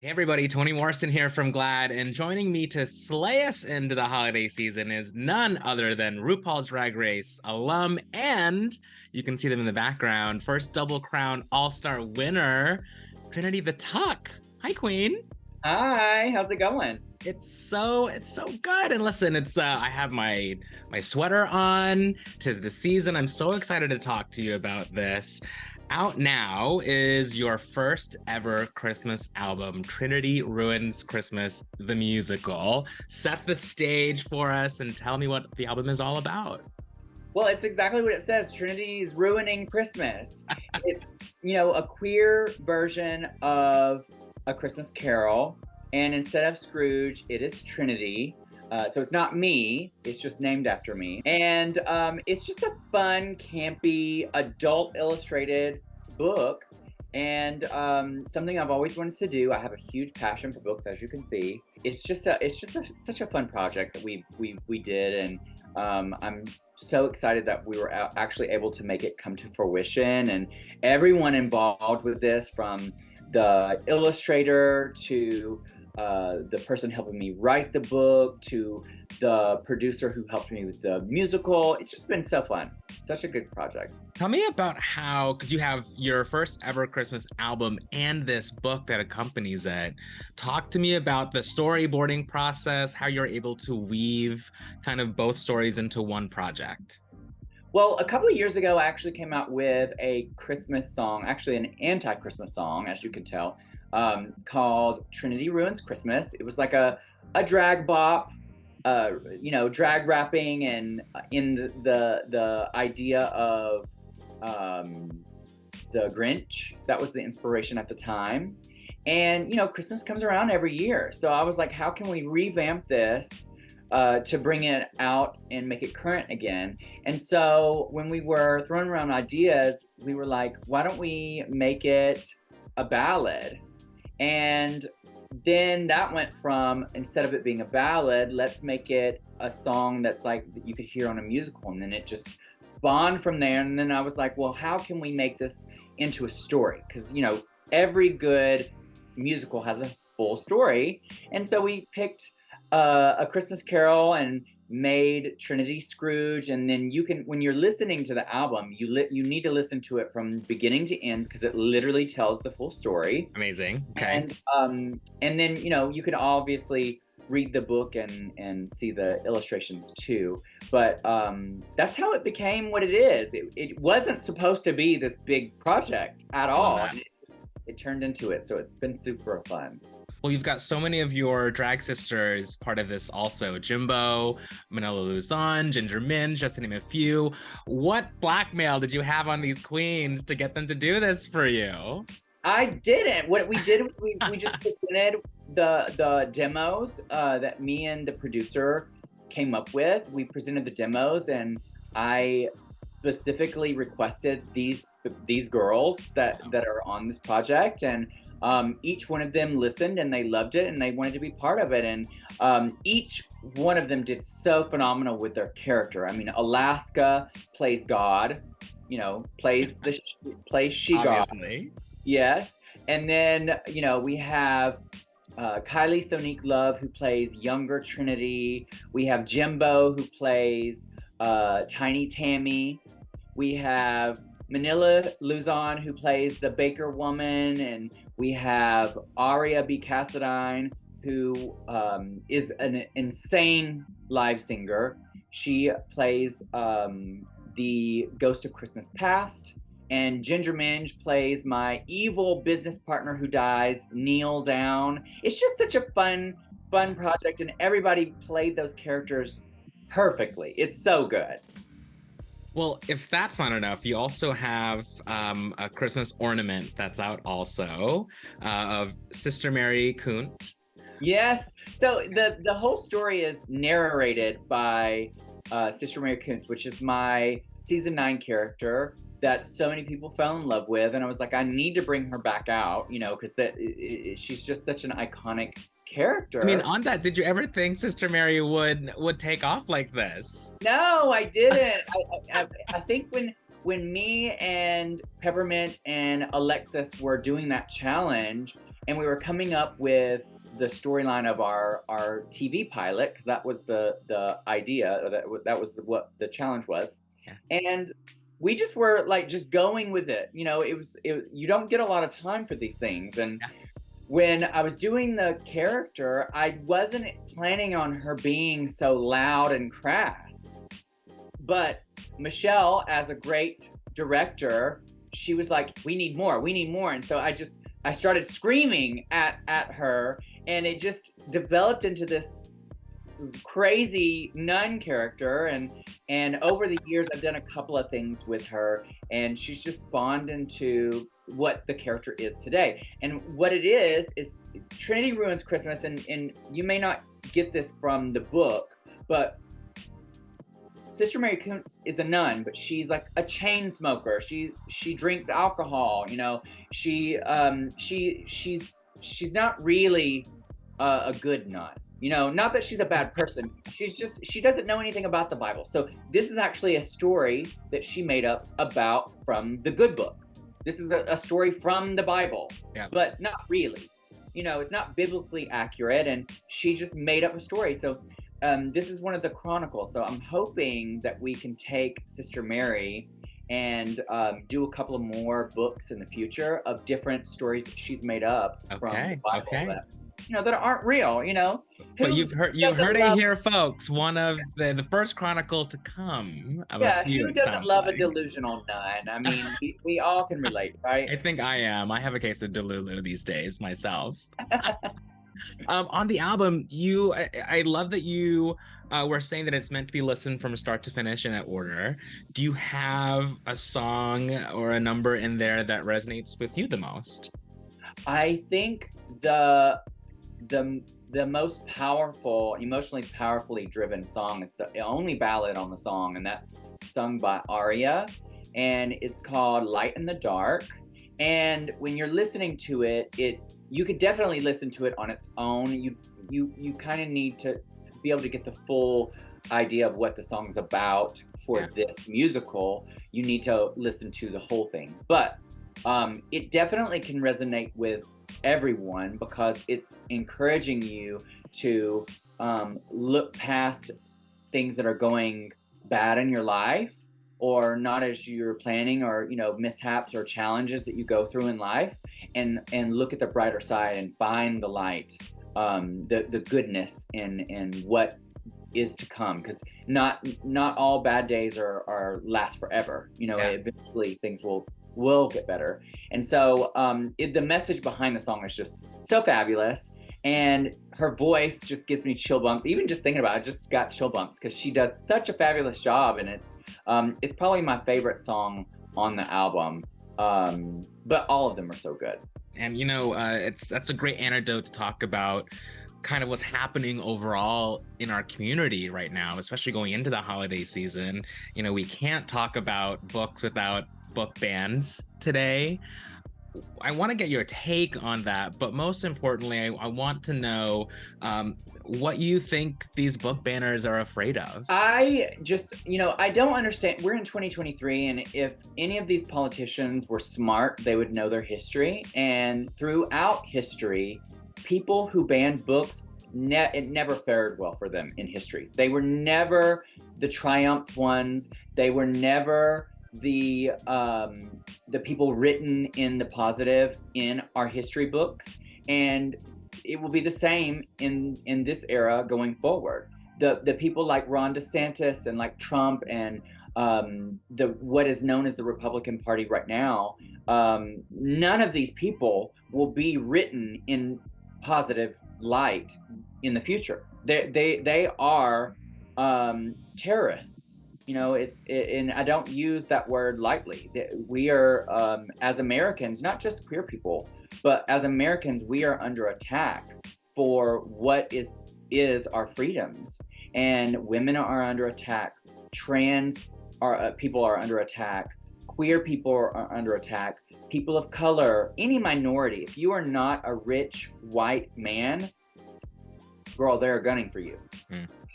Hey everybody, Tony Morrison here from GLAAD, and joining me to slay us into the holiday season is none other than RuPaul's Drag Race alum, and you can see them in the background, first Double Crown All-Star winner, Trinity the Tuck. Hi, Queen. Hi, how's it going? It's so good. And listen, it's I have my sweater on. 'Tis the season. I'm so excited to talk to you about this. Out now is your first ever Christmas album, Trinity Ruins Christmas, the musical. Set the stage for us and tell me what the album is all about. Well, it's exactly what it says. Trinity's ruining Christmas. It's, a queer version of A Christmas Carol. And instead of Scrooge, it is Trinity. So it's not me, it's just named after me. And it's just a fun, campy, adult illustrated book. And something I've always wanted to do. I have a huge passion for books, as you can see. Such a fun project that we did, and I'm so excited that we were actually able to make it come to fruition. And everyone involved with this, from the illustrator to the person helping me write the book to the producer who helped me with the musical. It's just been so fun. Such a good project. Tell me about how, because you have your first ever Christmas album and this book that accompanies it. Talk to me about the storyboarding process, how you're able to weave kind of both stories into one project. Well, a couple of years ago, I actually came out with a Christmas song, actually an anti-Christmas song, as you can tell, called Trinity Ruins Christmas. It was like a drag bop, drag rapping, and in the idea of the Grinch. That was the inspiration at the time. And, Christmas comes around every year. So I was like, how can we revamp this to bring it out and make it current again? And so when we were throwing around ideas, we were like, why don't we make it a ballad? And then that went from, instead of it being a ballad, let's make it a song that's like that you could hear on a musical. And then it just spawned from there. And then I was like, well, how can we make this into a story? Because, every good musical has a full story. And so we picked A Christmas Carol and made Trinity Scrooge. And then you can, when you're listening to the album, you need to listen to it from beginning to end, because it literally tells the full story. Amazing. Okay. And then you can obviously read the book and see the illustrations too. But that's how it became what it is. It wasn't supposed to be this big project at all. And it turned into it. So it's been super fun. Well, you've got so many of your drag sisters part of this also. Jimbo, Manila Luzon, Ginger Minj, just to name a few. What blackmail did you have on these queens to get them to do this for you? I didn't. What we did was we just presented the demos that me and the producer came up with. We presented the demos, and I specifically requested these girls that are on this project, and each one of them listened and they loved it and they wanted to be part of it. And each one of them did so phenomenal with their character. I mean, Alaska plays God, plays she God. Obviously. Yes. And then, we have Kylie Sonique Love, who plays younger Trinity. We have Jimbo, who plays Tiny Tammy. We have Manila Luzon, who plays the Baker Woman. And we have Aria B. Cassadine, who is an insane live singer. She plays the Ghost of Christmas Past. And Ginger Minj plays my evil business partner who dies, Kneel Down. It's just such a fun project, and everybody played those characters perfectly. It's so good. Well, if that's not enough, you also have a Christmas ornament that's out also of Sister Mary Kunt. Yes. So the whole story is narrated by Sister Mary Kuntz, which is my season 9 character that so many people fell in love with. And I was like, I need to bring her back out, because she's just such an iconic character. I mean, on that, did you ever think Sister Mary would take off like this? No, I didn't. I think when me and Peppermint and Alexis were doing that challenge, and we were coming up with the storyline of our TV pilot, because that was the idea, or that was what the challenge was. Yeah. And we just were like just going with it. You know, you don't get a lot of time for these things. And when I was doing the character, I wasn't planning on her being so loud and crass. But Michelle, as a great director, she was like, we need more, we need more. And so I started screaming at her, and it just developed into this crazy nun character. And over the years, I've done a couple of things with her, and she's just spawned into what the character is today. And what it is Trinity ruins Christmas, and you may not get this from the book, but Sister Mary Kuntz is a nun, but she's like a chain smoker. She drinks alcohol. You know, she's not really a good nun. You know, not that she's a bad person. She doesn't know anything about the Bible. So this is actually a story that she made up about from the good book. This is a story from the Bible, but not really. You know, it's not biblically accurate, and she just made up a story. So this is one of the chronicles. So I'm hoping that we can take Sister Mary and do a couple of more books in the future of different stories that she's made up from the Bible that, you know, that aren't real, you know. But you heard it here, folks. One of the first chronicle to come. Who doesn't love a delusional nun? I mean, we all can relate, right? I think I am. I have a case of Delulu these days myself. On the album, I love that you were saying that it's meant to be listened from start to finish in that order. Do you have a song or a number in there that resonates with you the most? I think the most powerful, emotionally powerfully driven song is the only ballad on the song, and that's sung by Aria, and it's called Light in the Dark. And when you're listening to it, you could definitely listen to it on its own. You kind of need to be able to get the full idea of what the song's about for this musical. You need to listen to the whole thing. But it definitely can resonate with everyone, because it's encouraging you to look past things that are going bad in your life, or not as you're planning, or, you know, mishaps or challenges that you go through in life, and look at the brighter side and find the light, the goodness in what is to come, because not all bad days are last forever. You know, eventually things will get better. And so the message behind the song is just so fabulous, and her voice just gives me chill bumps. Even just thinking about it, I just got chill bumps, because she does such a fabulous job, and it's probably my favorite song on the album. But all of them are so good. And you know, that's a great antidote to talk about kind of what's happening overall in our community right now, especially going into the holiday season. You know, we can't talk about books without book bans today. I want to get your take on that, but most importantly, I want to know what you think these book banners are afraid of. I just, you know, I don't understand. We're in 2023, and if any of these politicians were smart, they would know their history. And throughout history, people who banned books, it never fared well for them in history. They were never the triumph ones. They were never the people written in the positive in our history books, and it will be the same in this era going forward. The people like Ron DeSantis and like Trump and what is known as the Republican Party right now, none of these people will be written in positive light in the future. They are terrorists. You know, and I don't use that word lightly. We are, as Americans, not just queer people, but as Americans, we are under attack for what is our freedoms. And women are under attack. Trans people are under attack. Queer people are under attack. People of color, any minority. If you are not a rich white man, girl, they're gunning for you.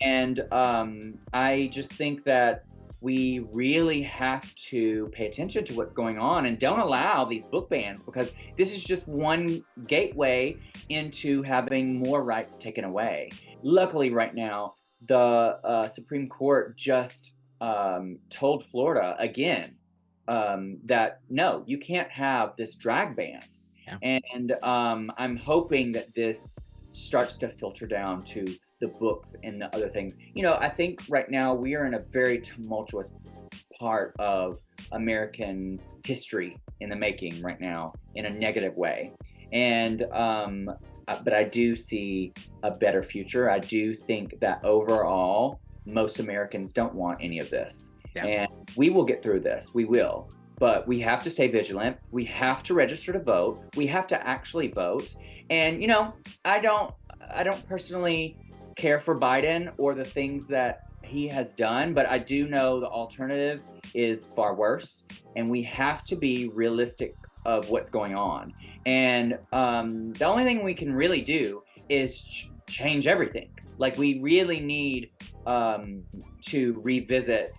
And I just think that we really have to pay attention to what's going on and don't allow these book bans, because this is just one gateway into having more rights taken away. Luckily, right now, the Supreme Court just told Florida again that no, you can't have this drag ban. Yeah. And I'm hoping that this starts to filter down to the books and the other things. I think right now we are in a very tumultuous part of American history in the making right now, in a negative way. And but I do see a better future. I do think that overall, most Americans don't want any of this. Yeah. And we will get through this. We will. But we have to stay vigilant. We have to register to vote. We have to actually vote. And I don't personally care for Biden or the things that he has done, but I do know the alternative is far worse, and we have to be realistic of what's going on. And the only thing we can really do is change everything. Like, we really need to revisit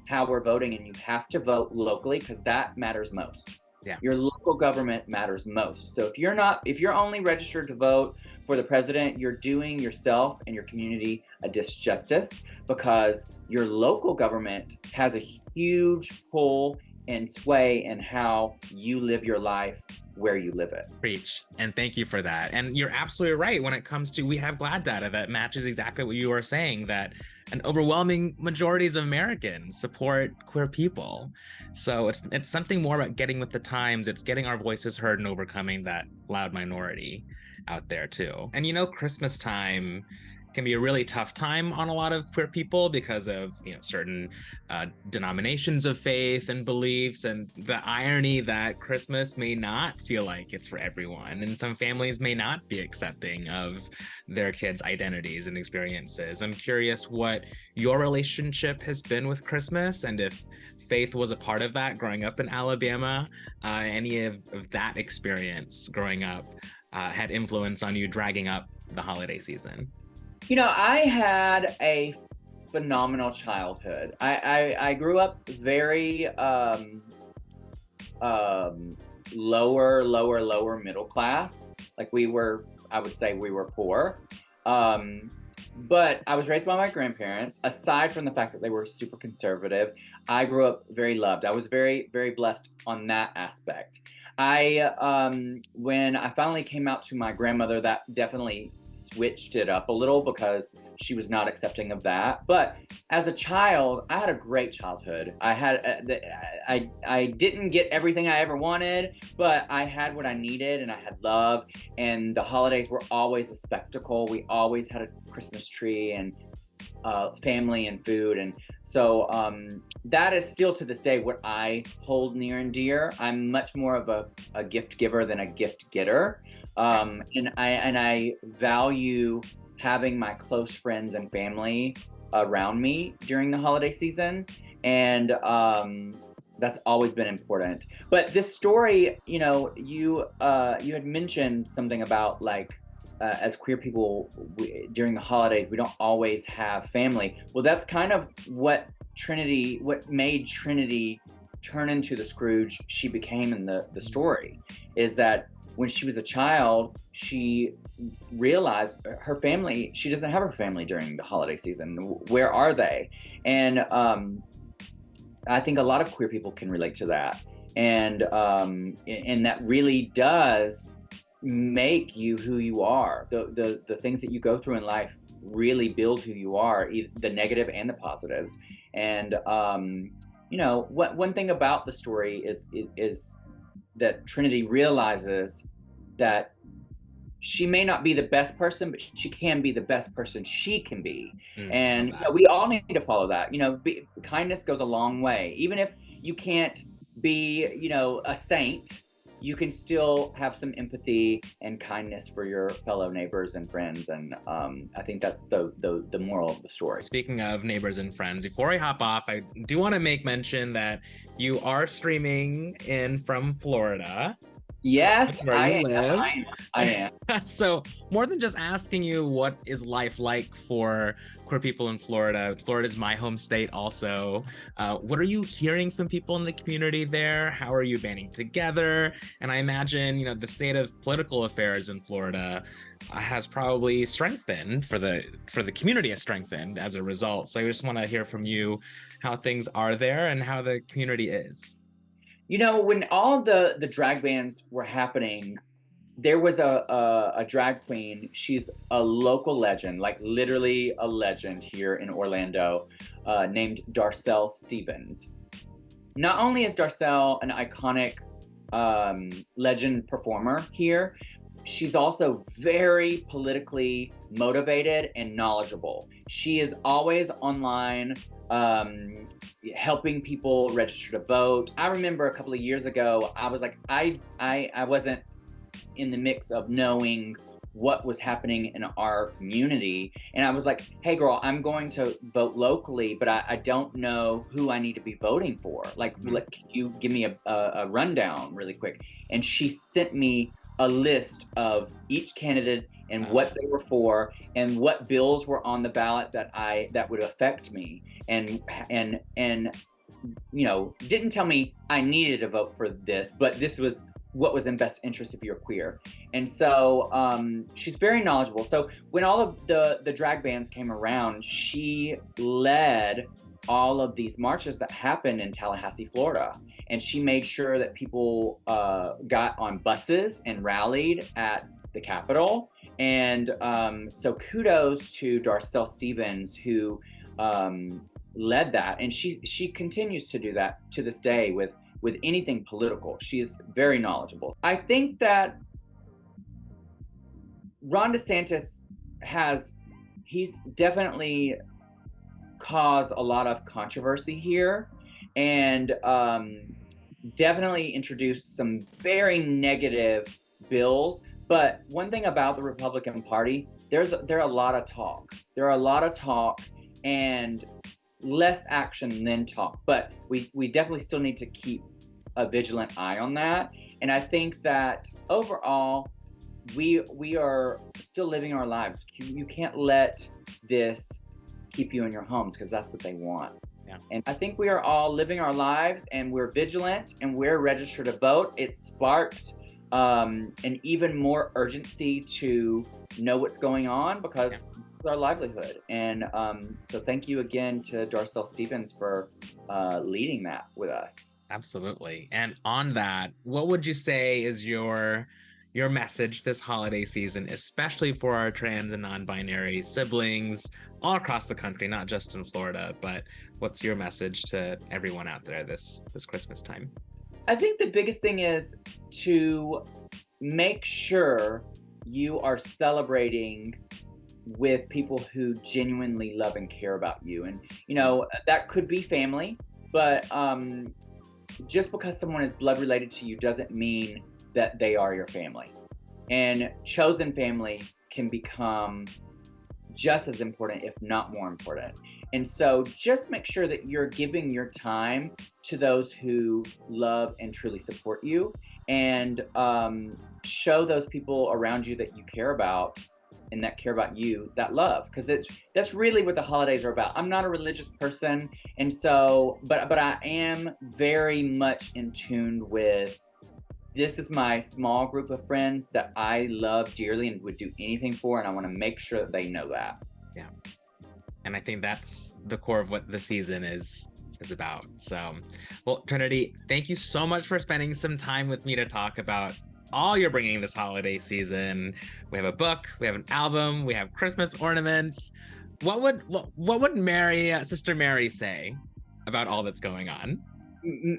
how we're voting, and you have to vote locally, because that matters most. Yeah. Your local government matters most. So if you're only registered to vote for the president, you're doing yourself and your community a disjustice, because your local government has a huge pull and sway in how you live your life, where you live it. Preach. And thank you for that. And you're absolutely right when it comes to, we have GLAAD data that matches exactly what you are saying, that an overwhelming majorities of Americans support queer people. So it's something more about getting with the times. It's getting our voices heard and overcoming that loud minority out there too. And Christmas time can be a really tough time on a lot of queer people because of certain denominations of faith and beliefs, and the irony that Christmas may not feel like it's for everyone, and some families may not be accepting of their kids' identities and experiences. I'm curious what your relationship has been with Christmas, and if faith was a part of that growing up in Alabama, any of that experience growing up had influence on you dragging up the holiday season. I had a phenomenal childhood. I grew up very lower middle class. Like, I would say we were poor. But I was raised by my grandparents. Aside from the fact that they were super conservative, I grew up very loved. I was very, very blessed on that aspect. When I finally came out to my grandmother, that definitely switched it up a little, because she was not accepting of that. But as a child, I had a great childhood. I didn't get everything I ever wanted, but I had what I needed, and I had love, and the holidays were always a spectacle. We always had a Christmas tree and family and food. And so that is still to this day what I hold near and dear. I'm much more of a gift giver than a gift getter. And I value having my close friends and family around me during the holiday season. And that's always been important. But this story, you had mentioned something about, like, as queer people, during the holidays, we don't always have family. Well, that's kind of what made Trinity turn into the Scrooge she became in the story, is that when she was a child, she realized her family, she doesn't have her family during the holiday season. Where are they? And I think a lot of queer people can relate to that. And that really does make you who you are. The things that you go through in life really build who you are, the negative and the positives. And one thing about the story is that Trinity realizes that she may not be the best person, but she can be the best person she can be. And we all need to follow that. Kindness goes a long way. Even if you can't be, a saint, you can still have some empathy and kindness for your fellow neighbors and friends. And I think that's the moral of the story. Speaking of neighbors and friends, before I hop off, I do want to make mention that you are streaming in from Florida. Yes, That's where I you am. live. I am. So, more than just asking you what is life like for queer people in Florida, Florida's my home state also. What are you hearing from people in the community there? How are you banding together? And I imagine, the state of political affairs in Florida has probably strengthened for the community has strengthened as a result. So I just want to hear from you how things are there and how the community is. When all the drag bands were happening, there was a drag queen. She's a local legend, like literally a legend here in Orlando, named Darcel Stevens. Not only is Darcel an iconic legend performer here, she's also very politically motivated and knowledgeable. She is always online, helping people register to vote. I remember a couple of years ago, I was like, I wasn't in the mix of knowing what was happening in our community. And I was like, hey girl, I'm going to vote locally, but I don't know who I need to be voting for. Like, can you give me a rundown really quick? And she sent me a list of each candidate and what they were for and what bills were on the ballot that would affect me. And didn't tell me I needed to vote for this, but this was what was in best interest if you're queer. And so she's very knowledgeable. So when all of the drag bands came around, she led all of these marches that happened in Tallahassee, Florida. And she made sure that people got on buses and rallied at the Capitol. And so kudos to Darcel Stevens, who led that. And she continues to do that to this day with anything political. She is very knowledgeable. I think that Ron DeSantis he's definitely caused a lot of controversy here, and definitely introduced some very negative bills. But one thing about the Republican Party, there are a lot of talk. There are a lot of talk and less action than talk. But we definitely still need to keep a vigilant eye on that. And I think that overall, we are still living our lives. You can't let this keep you in your homes, because that's what they want. Yeah. And I think we are all living our lives, and we're vigilant, and we're registered to vote. It sparked an even more urgency to know what's going on, because it's our livelihood. And so thank you again to Darcel Stevens for leading that with us. Absolutely. And on that, what would you say is your message this holiday season, especially for our trans and non-binary siblings all across the country, not just in Florida, but what's your message to everyone out there this Christmas time? I think the biggest thing is to make sure you are celebrating with people who genuinely love and care about you. And, that could be family, but just because someone is blood related to you doesn't mean that they are your family. And chosen family can become just as important, if not more important. And so just make sure that you're giving your time to those who love and truly support you, and show those people around you that you care about and that care about you that love, because that's really what the holidays are about. I'm not a religious person, and so but I am very much in tune with, this is my small group of friends that I love dearly and would do anything for, and I want to make sure that they know that. Yeah. And I think that's the core of what the season is about. So, well, Trinity, thank you so much for spending some time with me to talk about all you're bringing this holiday season. We have a book, we have an album, we have Christmas ornaments. What would Sister Mary say about all that's going on?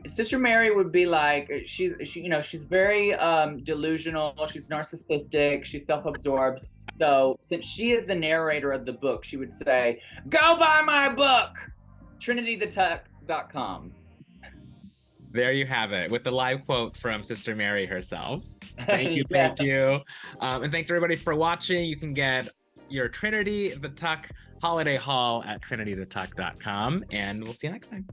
Sister Mary would be like, she's very delusional, she's narcissistic, she's self-absorbed. So since she is the narrator of the book, she would say, go buy my book, trinitythetuck.com. There you have it, with the live quote from Sister Mary herself. Thank you, thank you. And thanks everybody for watching. You can get your Trinity the Tuck holiday haul at trinitythetuck.com, and we'll see you next time.